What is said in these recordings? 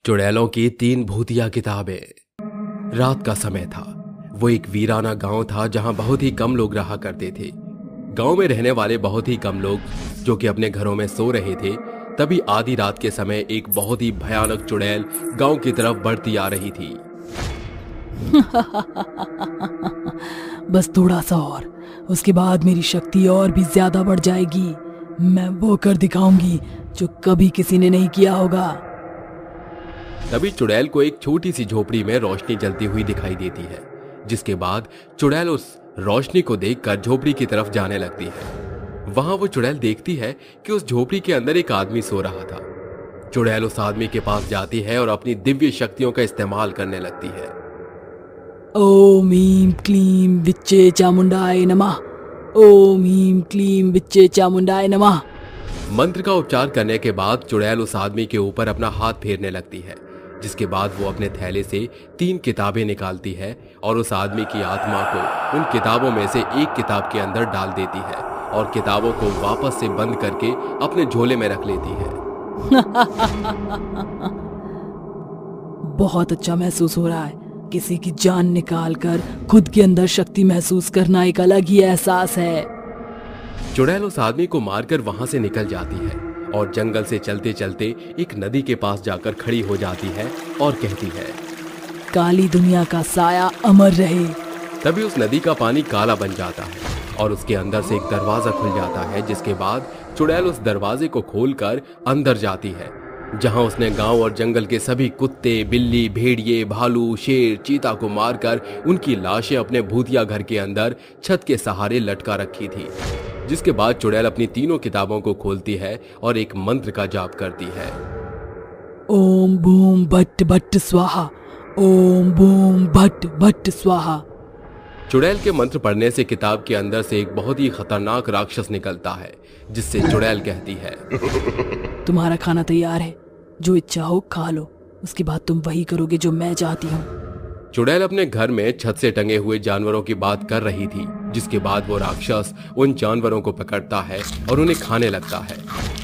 चुड़ैलों की 3 भूतिया किताबें। रात का समय था। वो एक वीराना गांव था जहां बहुत ही कम लोग रहा करते थे। गांव में रहने वाले बहुत ही कम लोग जो कि अपने घरों में सो रहे थे, तभी आधी रात के समय एक बहुत ही भयानक चुड़ैल गांव की तरफ बढ़ती आ रही थी। बस थोड़ा सा और, उसके बाद मेरी शक्ति और भी ज्यादा बढ़ जाएगी। मैं वो कर दिखाऊंगी जो कभी किसी ने नहीं किया होगा। तभी चुड़ैल को एक छोटी सी झोपड़ी में रोशनी जलती हुई दिखाई देती है, जिसके बाद चुड़ैल उस रोशनी को देखकर झोपड़ी की तरफ जाने लगती है। वहां वो चुड़ैल देखती है कि उस झोपड़ी के अंदर एक आदमी सो रहा था। चुड़ैल उस आदमी के पास जाती है और अपनी दिव्य शक्तियों का इस्तेमाल करने लगती है। ओम ह्रीं क्लीं विच्चे चामुंडाय नमः। ओम ह्रीं क्लीं विच्चे चामुंडाय नमः। मंत्र का उच्चार करने के बाद चुड़ैल उस आदमी के ऊपर अपना हाथ फेरने लगती है, जिसके बाद वो अपने थैले से 3 किताबें निकालती है और उस आदमी की आत्मा को उन किताबों में से एक किताब के अंदर डाल देती है और किताबों को वापस से बंद करके अपने झोले में रख लेती है। बहुत अच्छा महसूस हो रहा है। किसी की जान निकाल कर खुद के अंदर शक्ति महसूस करना एक अलग ही एहसास है। चुड़ैल उस आदमी को मारकर वहां से निकल जाती है और जंगल से चलते चलते एक नदी के पास जाकर खड़ी हो जाती है और कहती है, काली दुनिया का साया अमर रहे। तभी उस नदी का पानी काला बन जाता है और उसके अंदर से एक दरवाजा खुल जाता है, जिसके बाद चुड़ैल उस दरवाजे को खोलकर अंदर जाती है, जहां उसने गांव और जंगल के सभी कुत्ते, बिल्ली, भेड़िए, भालू, शेर, चीता को मारकर उनकी लाशें अपने भूतिया घर के अंदर छत के सहारे लटका रखी थी। जिसके बाद चुड़ैल अपनी 3 किताबों को खोलती है और एक मंत्र का जाप करती है। ओम बूम भट्ट भट्ट स्वाहा। ओम बूम भट्ट भट्ट स्वाहा। चुड़ैल के मंत्र पढ़ने से किताब के अंदर से एक बहुत ही खतरनाक राक्षस निकलता है, जिससे चुड़ैल कहती है, तुम्हारा खाना तैयार है, जो इच्छा हो खा लो। उसके बाद तुम वही करोगे जो मैं चाहती हूँ। चुड़ैल अपने घर में छत से टंगे हुए जानवरों की बात कर रही थी, जिसके बाद वो राक्षस उन जानवरों को पकड़ता है और उन्हें खाने लगता है।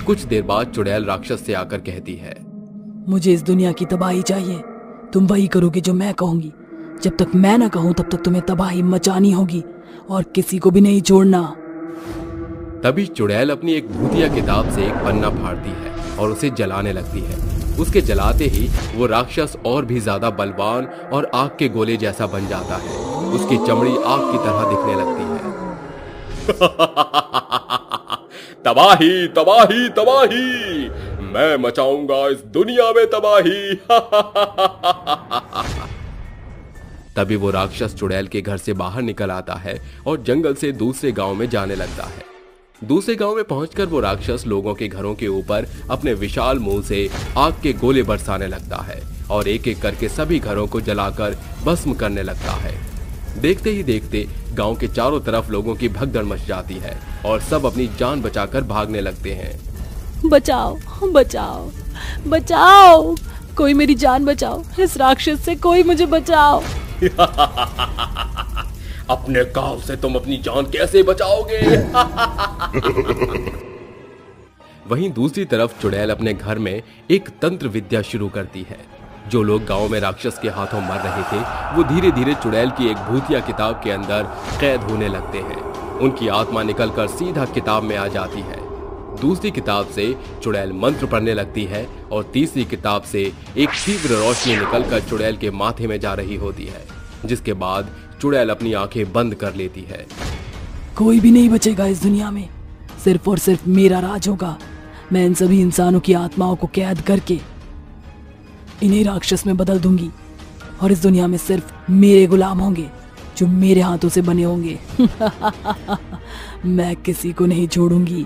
कुछ देर बाद चुड़ैल राक्षस से आकर कहती है, मुझे इस दुनिया की तबाही चाहिए। तुम वही करोगे जो मैं कहूंगी। जब तक मैं ना कहूं तब तक तुम्हें तबाही मचानी होगी और किसी को भी नहीं छोड़ना। तभी चुड़ैल अपनी एक भूतिया किताब से एक पन्ना फाड़ती है और उसे जलाने लगती है। उसके जलाते ही वो राक्षस और भी ज्यादा बलवान और आग के गोले जैसा बन जाता है। उसकी चमड़ी आग की तरह दिखने लगती है। तबाही तबाही तबाही, मैं मचाऊंगा इस दुनिया में तबाही। तभी वो राक्षस चुड़ैल के घर से बाहर निकल आता है और जंगल से दूसरे गांव में जाने लगता है। दूसरे गांव में पहुंचकर वो राक्षस लोगों के घरों के ऊपर अपने विशाल मुंह से आग के गोले बरसाने लगता है और एक एक करके सभी घरों को जलाकर भस्म करने लगता है। देखते ही देखते गांव के चारों तरफ लोगों की भगदड़ मच जाती है और सब अपनी जान बचाकर भागने लगते हैं। बचाओ बचाओ बचाओ, कोई मेरी जान बचाओ। इस राक्षस से कोई मुझे बचाओ। अपने गांव से तुम अपनी जान कैसे बचाओगे? वहीं दूसरी तरफ चुड़ैल अपने घर में एक तंत्र विद्या शुरू करती है। जो लोग गांव में राक्षस के हाथों मर रहे थे, वो धीरे धीरे चुड़ैल की एक भूतिया किताब के अंदर कैद होने लगते हैं। उनकी आत्मा निकलकर सीधा किताब में आ जाती है। दूसरी किताब से चुड़ैल मंत्र पढ़ने लगती है और तीसरी किताब से एक तीव्र रोशनी निकलकर चुड़ैल के माथे में जा रही होती है, जिसके बाद चुड़ैल अपनी आंखें बंद कर लेती है। कोई भी नहीं बचेगा इस दुनिया में, सिर्फ और सिर्फ मेरा राज होगा। मैं इन सभी इंसानों की आत्माओं को कैद करके इन्हें राक्षस में बदल दूंगी और इस दुनिया में सिर्फ मेरे गुलाम होंगे, जो मेरे हाथों से बने होंगे। मैं किसी को नहीं छोड़ूंगी।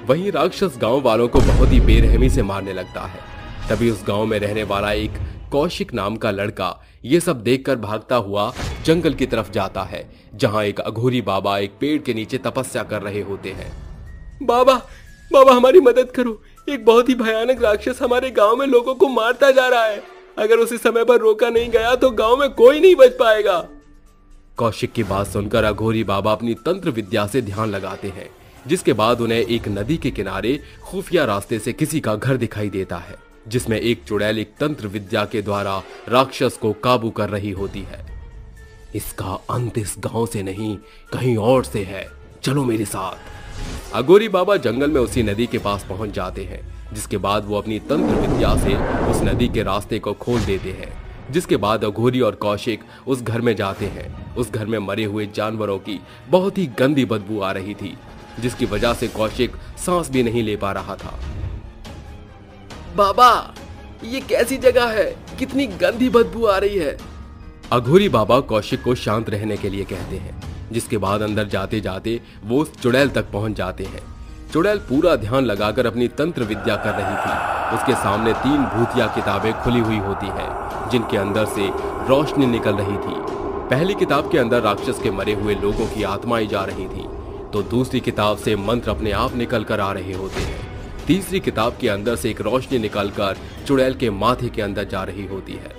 वहीं राक्षस गांव वालों को बहुत ही बेरहमी से मारने लगता है। तभी उस गांव में रहने वाला एक कौशिक नाम का लड़का ये सब देखकर भागता हुआ जंगल की तरफ जाता है, जहां एक अघोरी बाबा एक पेड़ के नीचे तपस्या कर रहे होते हैं। बाबा बाबा, हमारी मदद करो। एक बहुत ही भयानक राक्षस हमारे गांव में लोगों को मारता जा रहा है। अगर उसी समय पर रोका नहीं गया तो गांव में कोई नहीं बच पाएगा। कौशिक की बात सुनकर अघोरी बाबा अपनी तंत्र विद्या से ध्यान लगाते हैं, जिसके बाद उन्हें एक नदी के किनारे खुफिया रास्ते से किसी का घर दिखाई देता है। जिसमें एक चुड़ैल एक तंत्र विद्या के द्वारा राक्षस को काबू कर रही होती है। इसका अंत इस गांव से नहीं कहीं और से है, चलो मेरे साथ। अघोरी बाबा जंगल में उसी नदी के पास पहुंच जाते हैं, जिसके बाद वो अपनी तंत्र विद्या से उस नदी के रास्ते को खोल देते हैं। जिसके बाद अघोरी और कौशिक उस घर में जाते हैं। उस घर में मरे हुए जानवरों की बहुत ही गंदी बदबू आ रही थी, जिसकी वजह से कौशिक सांस भी नहीं ले पा रहा था। बाबा, ये कैसी जगह है? कितनी गंदी बदबू आ रही है। अघोरी बाबा कौशिक को शांत रहने के लिए कहते हैं। जिसके बाद अंदर जाते जाते वो उस चुड़ैल तक पहुंच जाते हैं। चुड़ैल पूरा ध्यान लगाकर अपनी तंत्र विद्या कर रही थी। उसके सामने 3 भूतिया किताबें खुली हुई होती हैं, जिनके अंदर से रोशनी निकल रही थी। पहली किताब के अंदर राक्षस के मरे हुए लोगों की आत्माएं जा रही थी, तो दूसरी किताब से मंत्र अपने आप निकल कर आ रहे होते हैं। तीसरी किताब के अंदर से एक रोशनी निकलकर चुड़ैल के माथे के अंदर जा रही होती है।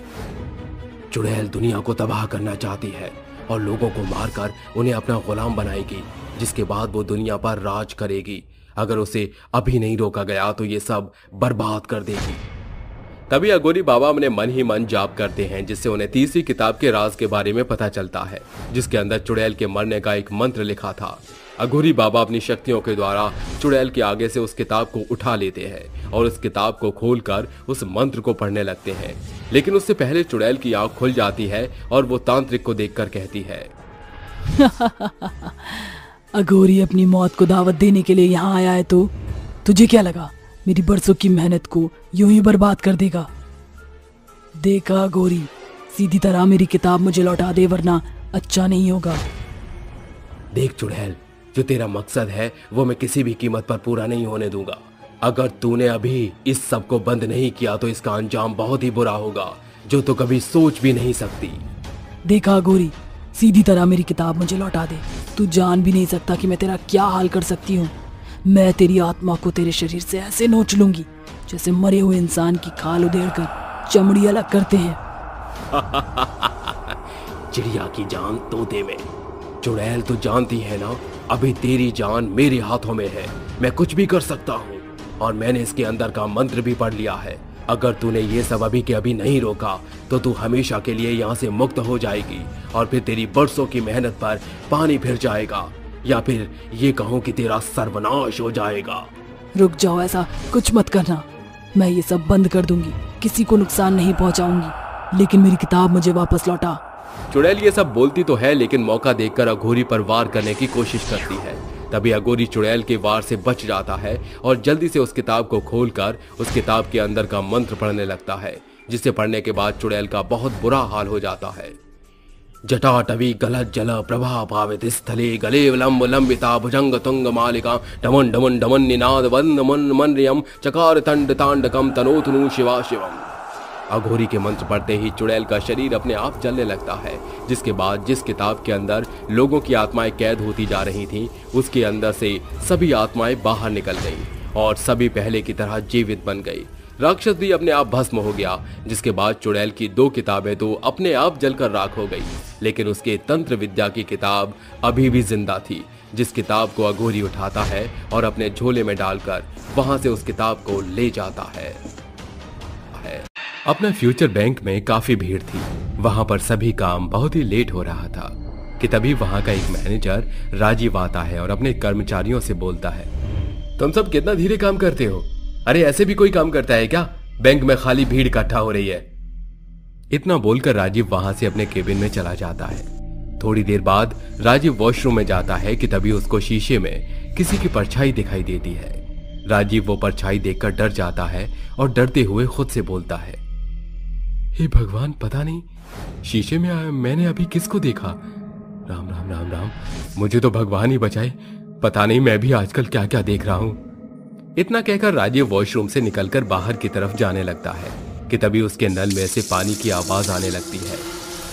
चुड़ैल दुनिया को तबाह करना चाहती है और लोगों को मारकर उन्हें अपना गुलाम बनाएगी, जिसके बाद वो दुनिया पर राज करेगी। अगर उसे अभी नहीं रोका गया तो ये सब बर्बाद कर देगी। तभी अघोरी बाबा अपने मन ही मन जाप करते हैं, जिससे उन्हें तीसरी किताब के राज के बारे में पता चलता है, जिसके अंदर चुड़ैल के मरने का एक मंत्र लिखा था। अघोरी बाबा अपनी शक्तियों के द्वारा चुड़ैल के आगे से उस किताब को उठा लेते हैं और उस किताब को खोलकर उस मंत्र को पढ़ने लगते हैं। लेकिन उससे पहले चुड़ैल की आंख खुल जाती है और वो तांत्रिक को देखकर कहती है, अघोरी अपनी मौत को दावत देने के लिए यहाँ आया है, तो तुझे क्या लगा मेरी बरसों की मेहनत को यूं ही बर्बाद कर देगा? देखा अघोरी, सीधी तरह मेरी किताब मुझे लौटा दे, वरना अच्छा नहीं होगा। देख चुड़ैल, जो तेरा मकसद है वो मैं किसी भी कीमत पर पूरा नहीं होने दूंगा। अगर तूने अभी इस सब को बंद नहीं किया तो इसका अंजाम बहुत ही बुरा होगा, जो तो कभी सोच भी नहीं सकती। देखा अघोरी, सीधी तरह मेरी किताब मुझे लौटा दे। तू जान भी नहीं सकता कि मैं तेरा क्या हाल कर सकती हूँ। मैं तेरी आत्मा को तेरे शरीर से ऐसे नोच लूंगी जैसे मरे हुए इंसान की खाल उधेड़कर चमड़ी अलग करते हैं। चिड़िया की जान तोते में। चुड़ैल, तो जानती है ना, अभी तेरी जान मेरे हाथों में है। मैं कुछ भी कर सकता हूँ और मैंने इसके अंदर का मंत्र भी पढ़ लिया है। अगर तूने ये सब अभी के अभी नहीं रोका तो तू हमेशा के लिए यहाँ से मुक्त हो जाएगी और फिर तेरी बरसों की मेहनत पर पानी फिर जाएगा, या फिर ये कहूँ कि तेरा सर्वनाश हो जाएगा। रुक जाओ, ऐसा कुछ मत करना। मैं ये सब बंद कर दूंगी, किसी को नुकसान नहीं पहुंचाऊंगी, लेकिन मेरी किताब मुझे वापस लौटा। चुड़ैल ये सब बोलती तो है, लेकिन मौका देखकर अघोरी पर वार करने की कोशिश करती है। तभी अघोरी चुड़ैल के वार से बच जाता है और जल्दी से उस किताब को खोलकर उस किताब के अंदर का मंत्र पढ़ने लगता है, जिसे पढ़ने के बाद चुड़ैल का बहुत बुरा हाल हो जाता है। जटाटवी गलत जल प्रभा पावित स्थले गले लंब लंबिता भुजंग तुंग मालिका demon demon demon Ninad one मन मनरियम चकार तंड तांडकम तनोतनु शिवा शिवम। अघोरी के मंत्र पढ़ते ही चुड़ैल का शरीर अपने आप जलने लगता है, जिसके बाद जिस किताब के अंदर लोगों की आत्माएं कैद होती जा रही थीं, उसके अंदर से सभी आत्माएं बाहर निकल गईं और सभी पहले की तरह जीवित बन गई। राक्षस भी अपने आप भस्म हो गया, जिसके बाद चुड़ैल की 2 किताबें तो अपने आप जलकर राख हो गई, लेकिन उसके तंत्र विद्या की किताब अभी भी जिंदा थी। जिस किताब को अघोरी उठाता है और अपने झोले में डालकर वहां से उस किताब को ले जाता है। अपना फ्यूचर बैंक में काफी भीड़ थी। वहां पर सभी काम बहुत ही लेट हो रहा था कि तभी वहां का एक मैनेजर राजीव आता है और अपने कर्मचारियों से बोलता है, तुम सब कितना धीरे काम करते हो? अरे ऐसे भी कोई काम करता है क्या? बैंक में खाली भीड़ इकट्ठा हो रही है। इतना बोलकर राजीव वहां से अपने केबिन में चला जाता है। थोड़ी देर बाद राजीव वॉशरूम में जाता है कि तभी उसको शीशे में किसी की परछाई दिखाई देती है। राजीव वो परछाई देखकर डर जाता है और डरते हुए खुद से बोलता है, हे भगवान, पता नहीं शीशे में मैंने अभी किसको देखा। राम राम राम राम, मुझे तो भगवान ही बचाए। पता नहीं मैं भी आजकल क्या क्या देख रहा हूं। इतना कहकर राजीव वॉशरूम से निकलकर बाहर की तरफ जाने लगता है कि तभी उसके नल में से पानी की आवाज आने लगती है।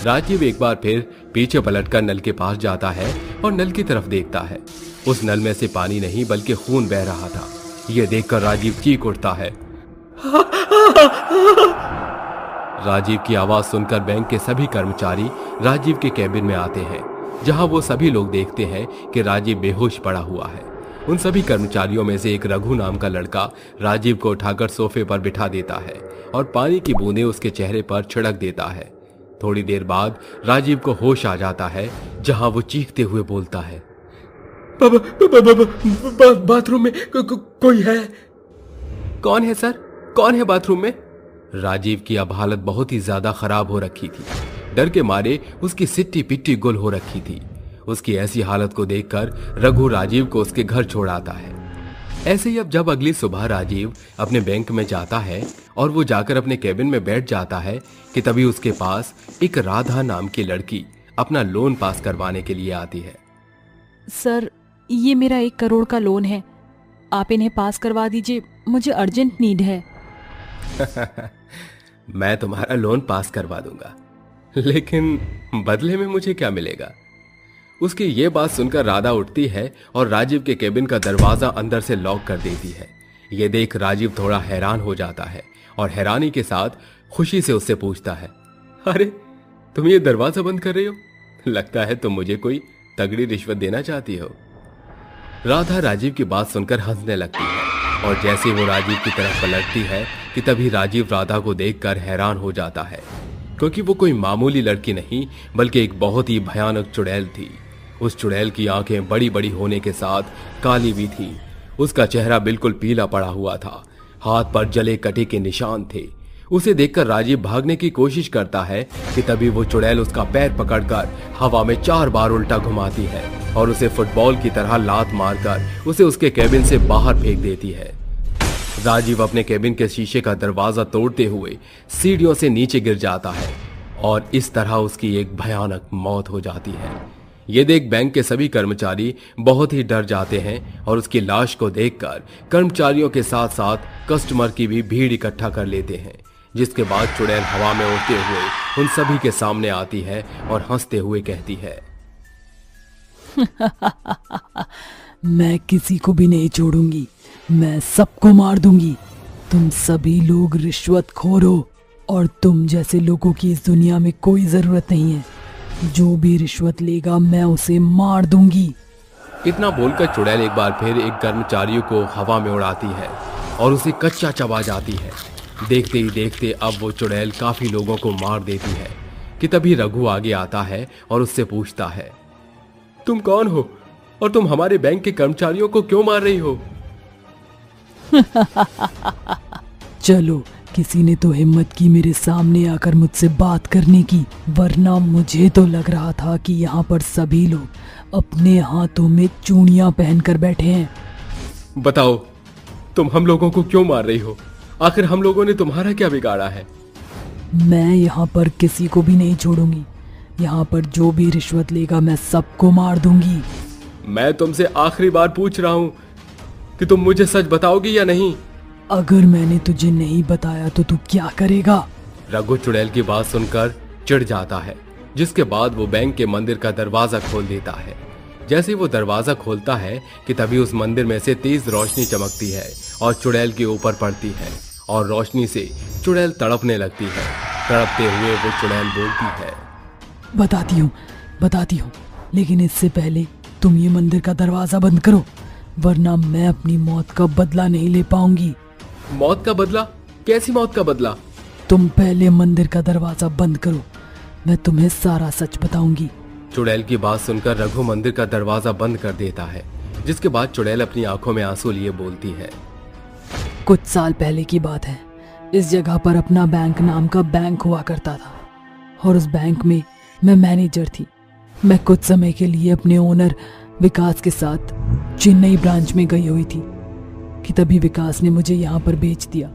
राजीव एक बार फिर पीछे पलटकर नल के पास जाता है और नल की तरफ देखता है। उस नल में से पानी नहीं बल्कि खून बह रहा था। यह देखकर राजीव चीख उठता है। राजीव की आवाज सुनकर बैंक के सभी कर्मचारी राजीव के कैबिन में आते हैं, जहां वो सभी लोग देखते हैं कि राजीव बेहोश पड़ा हुआ है। उन सभी कर्मचारियों में से एक रघु नाम का लड़का राजीव को उठाकर सोफे पर बिठा देता है और पानी की बूंदें उसके चेहरे पर छिड़क देता है। थोड़ी देर बाद राजीव को होश आ जाता है, जहां वो चीखते हुए बोलता है, बाथरूम में कोई है। कौन है सर? कौन है बाथरूम में? राजीव की अब हालत बहुत ही ज्यादा खराब हो रखी थी। डर के मारे उसकी सिट्टी पिट्टी गुल हो रखी थी। उसकी ऐसी हालत को देखकर रघु राजीव को उसके घर छोड़ आता है। ऐसे ही अब जब अगली सुबह राजीव अपने बैंक में जाता है और वो जाकर अपने केबिन में बैठ जाता है कि तभी उसके पास एक राधा नाम की लड़की अपना लोन पास करवाने के लिए आती है। सर, ये मेरा 1 करोड़ का लोन है, आप इन्हें पास करवा दीजिए, मुझे अर्जेंट नीड है। मैं तुम्हारा लोन पास करवा दूंगा, लेकिन बदले में मुझे क्या मिलेगा? उसकी ये बात सुनकर राधा उठती है और राजीव के केबिन का दरवाजा अंदर से लॉक कर देती है। ये देख राजीव थोड़ा हैरान हो जाता है और हैरानी के साथ खुशी से उससे पूछता है, अरे तुम ये दरवाजा बंद कर रही हो? लगता है तुम मुझे कोई तगड़ी रिश्वत देना चाहती हो। राधा राजीव की बात सुनकर हंसने लगती है और जैसे वो राजीव की तरफ पलटती है कि तभी राजीव राधा को देखकर हैरान हो जाता है, क्योंकि वो कोई मामूली लड़की नहीं बल्कि एक बहुत ही भयानक चुड़ैल थी। उस चुड़ैल की आंखें बड़ी बड़ी होने के साथ काली भी थी। उसका चेहरा बिल्कुल पीला पड़ा हुआ था, हाथ पर जले कटे के निशान थे। उसे देखकर राजीव भागने की कोशिश करता है कि तभी वो चुड़ैल उसका पैर पकड़कर हवा में 4 बार उल्टा घुमाती है और उसे फुटबॉल की तरह लात मारकर उसे उसके केबिन से बाहर फेंक देती है। राजीव अपने केबिन के शीशे का दरवाजा तोड़ते हुए सीढ़ियों से नीचे गिर जाता है और इस तरह उसकी एक भयानक मौत हो जाती है। ये देख बैंक के सभी कर्मचारी बहुत ही डर जाते हैं और उसकी लाश को देखकर कर्मचारियों के साथ साथ कस्टमर की भी भीड़ इकट्ठा कर लेते हैं। जिसके बाद चुड़ैल हवा में उड़ते हुए उन सभी के सामने आती है और हंसते हुए कहती है, मैं किसी को भी नहीं छोड़ूंगी, मैं सबको मार दूंगी। तुम सभी लोग रिश्वतखोर हो और तुम जैसे लोगों की इस दुनिया में कोई जरूरत नहीं है। जो भी रिश्वत लेगा मैं उसे मार दूंगी। इतना बोलकर चुड़ैल एक बार फिर एक कर्मचारियों को हवा में उड़ाती है और उसे कच्चा चबा जाती है। देखते ही देखते अब वो चुड़ैल काफी लोगों को मार देती है कि तभी रघु आगे आता है और उससे पूछता है, तुम कौन हो और तुम हमारे बैंक के कर्मचारियों को क्यों मार रही हो? चलो, किसी ने तो हिम्मत की मेरे सामने आकर मुझसे बात करने की, वरना मुझे तो लग रहा था कि यहाँ पर सभी लोग अपने हाथों में चूड़ियां पहनकर बैठे हैं। बताओ, तुम हम लोगों को क्यों मार रही हो? आखिर हम लोगों ने तुम्हारा क्या बिगाड़ा है? मैं यहाँ पर किसी को भी नहीं छोड़ूंगी। यहाँ पर जो भी रिश्वत लेगा मैं सबको मार दूंगी। मैं तुमसे आखिरी बार पूछ रहा हूँ कि तुम मुझे सच बताओगी या नहीं? अगर मैंने तुझे नहीं बताया तो तू क्या करेगा? रघु चुड़ैल की बात सुनकर चिढ़ जाता है, जिसके बाद वो बैंक के मंदिर का दरवाजा खोल देता है। जैसे वो दरवाजा खोलता है कि तभी उस मंदिर में से तेज रोशनी चमकती है और चुड़ैल के ऊपर पड़ती है और रोशनी से चुड़ैल तड़पने लगती है। तड़पते हुए वो चुड़ैल बोलती है, बताती हूँ, लेकिन इससे पहले तुम ये मंदिर का दरवाजा बंद करो, वरना मैं अपनी मौत का बदला नहीं ले पाऊंगी। मौत का बदला? कैसी मौत का बदला? तुम पहले मंदिर का दरवाजा बंद करो, मैं तुम्हें सारा सच बताऊंगी। चुड़ैल की बात सुनकर रघु मंदिर का दरवाजा बंद कर देता है, जिसके बाद चुड़ैल अपनी आंखों में आंसू लिए बोलती है, कुछ साल पहले की बात है। इस जगह पर अपना बैंक नाम का बैंक हुआ करता था और उस बैंक में मैं मैनेजर थी। मैं कुछ समय के लिए अपने ओनर विकास के साथ चेन्नई ब्रांच में गई हुई थी कि तभी विकास ने मुझे यहाँ पर बेच दिया।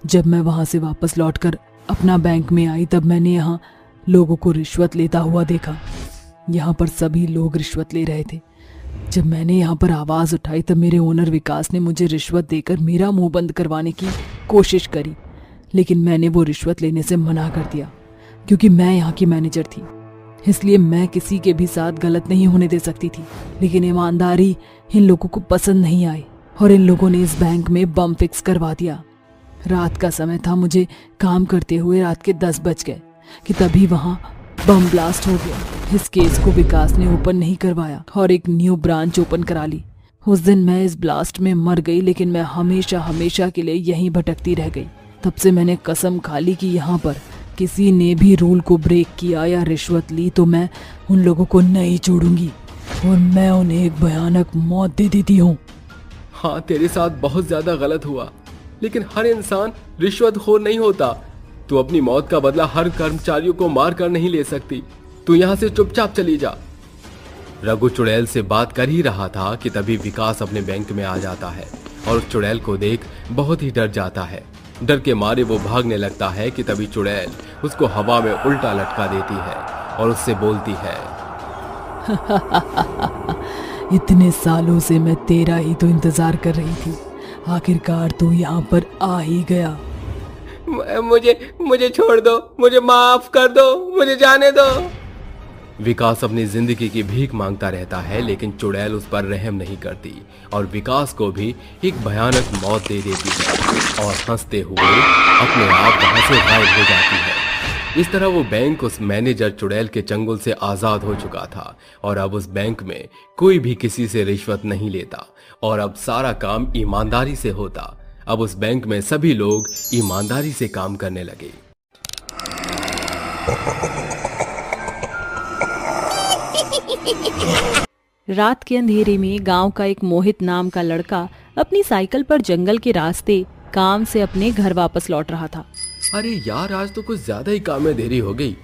जब मैं वहाँ से वापस लौटकर अपना बैंक में आई तब मैंने यहाँ लोगों को रिश्वत लेता हुआ देखा। यहाँ पर सभी लोग रिश्वत ले रहे थे। जब मैंने यहाँ पर आवाज़ उठाई तब मेरे ओनर विकास ने मुझे रिश्वत देकर मेरा मुंह बंद करवाने की कोशिश करी, लेकिन मैंने वो रिश्वत लेने से मना कर दिया क्योंकि मैं यहाँ की मैनेजर थी, इसलिए मैं किसी के भी साथ गलत नहीं होने दे सकती थी। लेकिन ईमानदारी इन लोगों को पसंद नहीं आई और इन लोगों ने इस बैंक में बम फिक्स करवा दिया। रात का समय था, मुझे काम करते हुए रात के 10 बज गए कि तभी वहाँ बम ब्लास्ट हो गया। इस केस को विकास ने ओपन नहीं करवाया और एक न्यू ब्रांच ओपन करा ली उस दिन मैं इस ब्लास्ट में मर गई, लेकिन मैं हमेशा हमेशा के लिए यहीं भटकती रह गई। तब से मैंने कसम खा ली कि यहाँ पर किसी ने भी रूल को ब्रेक किया या रिश्वत ली तो मैं उन लोगों को नहीं छोड़ूंगी और मैं उन्हें एक भयानक मौत दे देती हूँ। हाँ, तेरे साथ बहुत ज्यादा गलत हुआ, लेकिन हर इंसान रिश्वतखोर नहीं होता। तू अपनी मौत का बदला हर कर्मचारियों को मार कर नहीं ले सकती। तू यहाँ से चुपचाप चली जा। रघु चुड़ैल से बात कर ही रहा था कि तभी विकास अपने बैंक में आ जाता है और उस चुड़ैल को देख बहुत ही डर जाता है। डर के मारे वो भागने लगता है कि तभी चुड़ैल उसको हवा में उल्टा लटका देती है और उससे बोलती है, इतने सालों से मैं तेरा ही तो इंतजार कर रही थी, आखिरकार तू यहाँ पर आ ही गया। मुझे छोड़ दो, मुझे माफ कर दो, मुझे जाने दो। विकास अपनी जिंदगी की भीख मांगता रहता है, लेकिन चुड़ैल उस पर रहम नहीं करती और विकास को भी एक भयानक मौत दे देती है और हंसते हुए अपने आप वहां से गायब हो जाती है। इस तरह वो बैंक उस मैनेजर चुड़ैल के चंगुल से आजाद हो चुका था और अब उस बैंक में कोई भी किसी से रिश्वत नहीं लेता और अब सारा काम ईमानदारी से होता। अब उस बैंक में सभी लोग ईमानदारी से काम करने लगे। रात के अंधेरे में गांव का एक मोहित नाम का लड़का अपनी साइकिल पर जंगल के रास्ते काम से अपने घर वापस लौट रहा था। अरे यार, आज तो कुछ ज्यादा ही काम में देरी हो गई।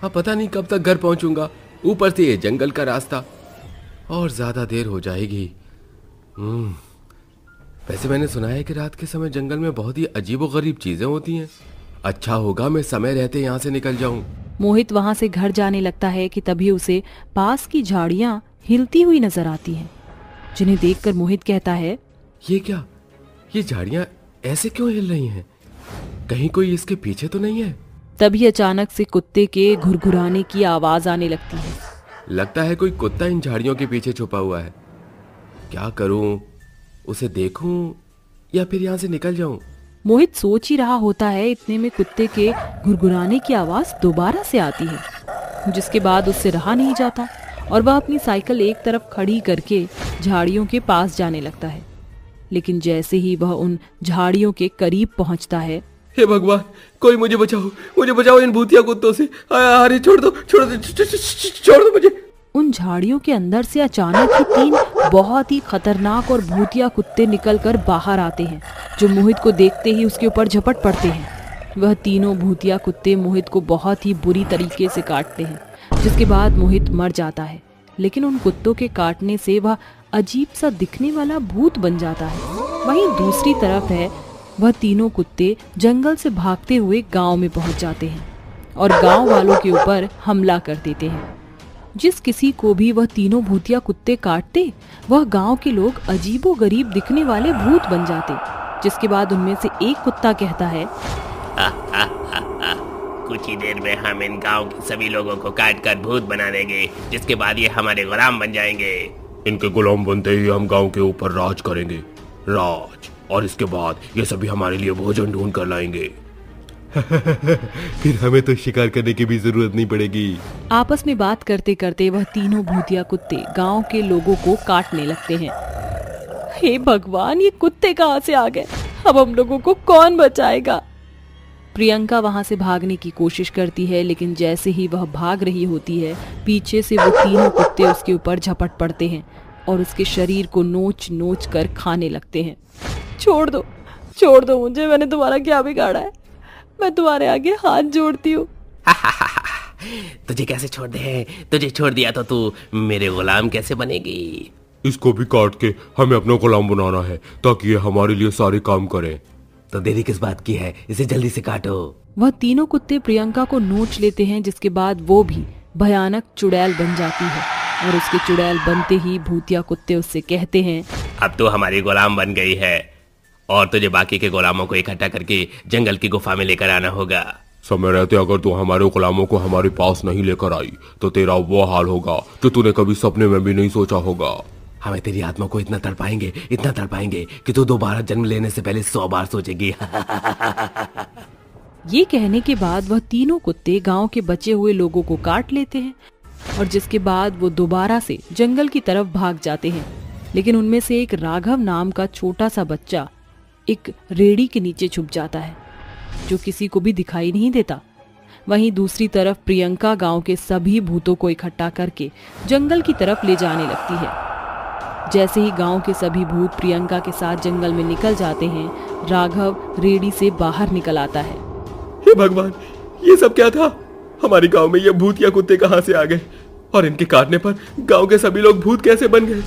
अब पता नहीं कब तक घर पहुंचूंगा। ऊपर से ये जंगल का रास्ता और ज्यादा देर हो जाएगी। वैसे मैंने सुना है कि रात के समय जंगल में बहुत ही अजीबोगरीब चीजें होती हैं। अच्छा होगा मैं समय रहते यहाँ से निकल जाऊं। मोहित वहां से घर जाने लगता है कि तभी उसे पास की झाड़ियां हिलती हुई नजर आती हैं, जिन्हें देखकर मोहित कहता है, ये क्या, ये झाड़ियां ऐसे क्यों हिल रही हैं? कहीं कोई इसके पीछे तो नहीं है? तभी अचानक से कुत्ते के घुरघुराने की आवाज आने लगती है। लगता है कोई कुत्ता इन झाड़ियों के पीछे छुपा हुआ है। क्या करूं, उसे देखूं या फिर यहाँ से निकल जाऊं? मोहित सोच ही रहा होता है, इतने में कुत्ते के घुरघुराने की आवाज दोबारा से आती है, जिसके बाद उससे रहा नहीं जाता और वह अपनी साइकिल एक तरफ खड़ी करके झाड़ियों के पास जाने लगता है। लेकिन जैसे ही वह उन झाड़ियों के करीब पहुंचता है, हे भगवान, कोई मुझे बचाओ इन भूतिया कुत्तों से। अरे छोड़ दो मुझे। उन झाड़ियों के अंदर से अचानक ही 3 बहुत ही खतरनाक और भूतिया कुत्ते निकलकर बाहर आते हैं, जो मोहित को देखते ही उसके ऊपर झपट पड़ते हैं। वह तीनों भूतिया कुत्ते मोहित को बहुत ही बुरी तरीके से काटते हैं, जिसके बाद मोहित मर जाता है। लेकिन उन कुत्तों के काटने से वह अजीब सा दिखने वाला भूत बन जाता है। वहीं दूसरी तरफ है, वह तीनों कुत्ते जंगल से भागते हुए गांव में पहुंच जाते हैं और गांव वालों के ऊपर हमला कर देते हैं। जिस किसी को भी वह तीनों भूतिया कुत्ते काटते, वह गांव के लोग अजीबोगरीब दिखने वाले भूत बन जाते। जिसके बाद उनमें से एक कुत्ता कहता है, कुछ ही देर में हम इन गांव के सभी लोगों को काट कर भूत बना देंगे, जिसके बाद ये हमारे गुलाम बन जाएंगे। इनके गुलाम बनते ही हम गांव के ऊपर राज करेंगे, और इसके बाद ये सभी हमारे लिए भोजन ढूंढ कर लाएंगे। फिर हमें तो शिकार करने की भी जरूरत नहीं पड़ेगी। आपस में बात करते करते वह तीनों भूतिया कुत्ते गांव के लोगों को काटने लगते हैं। हे भगवान, ये कुत्ते कहाँ से आ गए? अब हम लोगों को कौन बचाएगा? प्रियंका वहां से भागने की कोशिश करती है, लेकिन जैसे ही वह भाग रही होती है, पीछे से वो तीनों कुत्ते उसके ऊपर झपट पड़ते हैं और उसके शरीर को नोच नोच कर खाने लगते हैं। छोड़ दो मुझे, मैंने तुम्हारा क्या बिगाड़ा है? मैं तुम्हारे आगे हाथ जोड़ती हूँ। तुझे कैसे छोड़ दे? तुझे छोड़ दिया तो तू मेरे गुलाम कैसे बनेगी? इसको भी काट के हमें अपना गुलाम बनाना है, ताकि ये हमारे लिए सारे काम करे। तो देरी किस बात की है? इसे जल्दी से काटो। वह तीनों कुत्ते प्रियंका को नोच लेते हैं, जिसके बाद वो भी भयानक चुड़ैल बन जाती है और उसके चुड़ैल बनते ही भूतिया कुत्ते उससे कहते हैं, अब तो हमारी गुलाम बन गई है और तुझे बाकी के गुलामों को इकट्ठा करके जंगल की गुफा में लेकर आना होगा। समय रहते अगर तू हमारे गुलामों को हमारे पास नहीं लेकर आई तो तेरा वो हाल होगा जो तूने कभी सपने में भी नहीं सोचा होगा। हमें तेरी आत्मा को इतना तड़पाएंगे कि तू दोबारा जन्म लेने से पहले 100 बार सोचेगी। ये कहने के बाद वह तीनों कुत्ते गांव के बचे हुए लोगों को काट लेते हैं और जिसके बाद वो दोबारा से जंगल की तरफ भाग जाते हैं। लेकिन उनमें से एक राघव नाम का छोटा सा बच्चा एक रेड़ी के नीचे छुप जाता है, जो किसी को भी दिखाई नहीं देता। वहीं दूसरी तरफ प्रियंका गांव के सभी भूतों को इकट्ठा करके जंगल की तरफ ले जाने लगती है। जैसे ही गांव के सभी भूत प्रियंका के साथ जंगल में निकल जाते हैं, राघव रेड़ी से बाहर निकल आता है। हे भगवान, ये सब क्या था? हमारे गांव में ये भूत या कुत्ते कहां से आ गए? और इनके काटने पर गांव के सभी लोग भूत कैसे बन गए?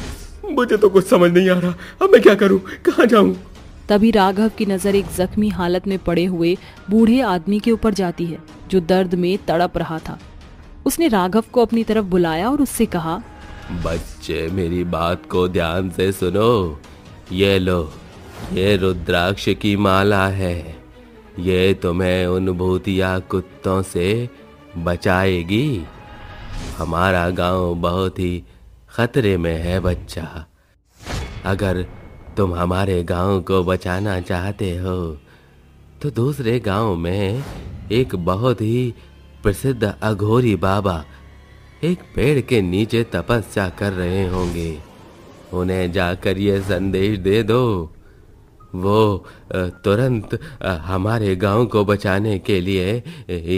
मुझे तो कुछ समझ नहीं आ रहा। अब मैं क्या करूं, कहां जाऊं? तभी राघव की नजर एक जख्मी हालत में पड़े हुए बूढ़े आदमी के ऊपर जाती है, जो दर्द में तड़प रहा था। उसने राघव को अपनी तरफ बुलाया और उससे कहा, बच्चे मेरी बात को ध्यान से सुनो। ये लो, ये रुद्राक्ष की माला है। ये तुम्हें उन भूतिया कुत्तों से बचाएगी। हमारा गांव बहुत ही खतरे में है बच्चा। अगर तुम हमारे गांव को बचाना चाहते हो तो दूसरे गांव में एक बहुत ही प्रसिद्ध अघोरी बाबा एक पेड़ के नीचे तपस्या कर रहे होंगे। उन्हें जाकर ये संदेश दे दो। वो तुरंत हमारे गांव को बचाने के लिए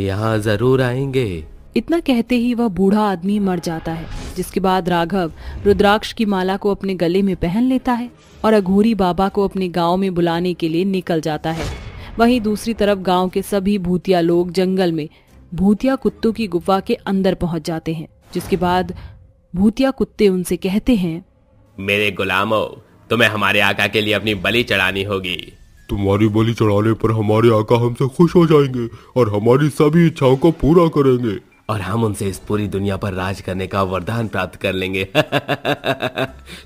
यहाँ जरूर आएंगे। इतना कहते ही वह बूढ़ा आदमी मर जाता है, जिसके बाद राघव रुद्राक्ष की माला को अपने गले में पहन लेता है और अघोरी बाबा को अपने गांव में बुलाने के लिए निकल जाता है। वहीं दूसरी तरफ गांव के सभी भूतिया लोग जंगल में भूतिया कुत्तों की गुफा के अंदर पहुंच जाते हैं, जिसके बाद भूतिया कुत्ते उनसे कहते हैं, मेरे गुलामों, तुम्हें हमारे आका के लिए अपनी बलि चढ़ानी होगी। तुम्हारी बलि चढ़ाने पर हमारे आका हमसे खुश हो जाएंगे और हमारी सभी इच्छाओं को पूरा करेंगे, और हम उनसे इस पूरी दुनिया पर राज करने का वरदान प्राप्त कर लेंगे।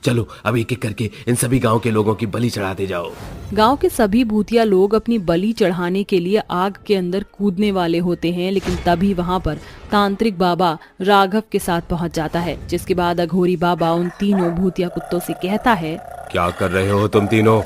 चलो अब एक एक करके इन सभी गांव के लोगों की बलि चढ़ाते जाओ। गांव के सभी भूतिया लोग अपनी बलि चढ़ाने के लिए आग के अंदर कूदने वाले होते हैं, लेकिन तभी वहां पर तांत्रिक बाबा राघव के साथ पहुंच जाता है, जिसके बाद अघोरी बाबा उन तीनों भूतिया कुत्तों से कहता है, क्या कर रहे हो तुम तीनों?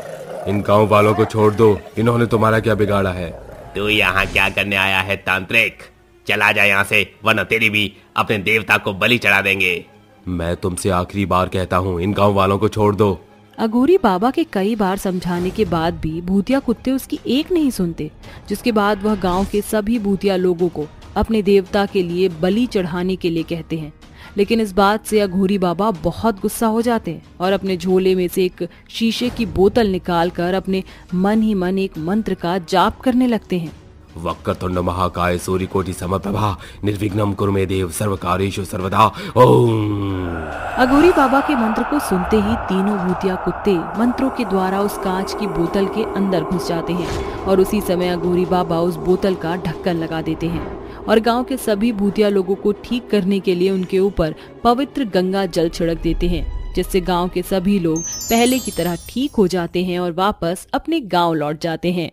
इन गांव वालों को छोड़ दो। इन्होंने तुम्हारा क्या बिगाड़ा है? तू यहाँ क्या करने आया है तांत्रिक? चला जा यहाँ से, वरना तेरी भी अपने देवता को बलि चढ़ा देंगे। मैं तुमसे आखिरी बार कहता हूँ, इन गांव वालों को छोड़ दो। अघोरी बाबा के कई बार समझाने के बाद भी भूतिया कुत्ते उसकी एक नहीं सुनते, जिसके बाद वह गांव के सभी भूतिया लोगों को अपने देवता के लिए बलि चढ़ाने के लिए कहते हैं। लेकिन इस बात से अघोरी बाबा बहुत गुस्सा हो जाते हैं और अपने झोले में से एक शीशे की बोतल निकालकर अपने मन ही मन एक मंत्र का जाप करने लगते हैं। वक्रतुंड महाकाय सूर्यकोटि समप्रभा निर्विघ्नं कुरु मे देव सर्वकार्येषु सर्वदा ओम। अघोरी बाबा के मंत्र को सुनते ही तीनों भूतिया कुत्ते मंत्रों के द्वारा उस कांच की बोतल के अंदर घुस जाते हैं और उसी समय अघोरी बाबा उस बोतल का ढक्कन लगा देते हैं और गांव के सभी भूतिया लोगों को ठीक करने के लिए उनके ऊपर पवित्र गंगा जल छिड़क देते हैं, जिससे गांव के सभी लोग पहले की तरह ठीक हो जाते हैं और वापस अपने गांव लौट जाते हैं।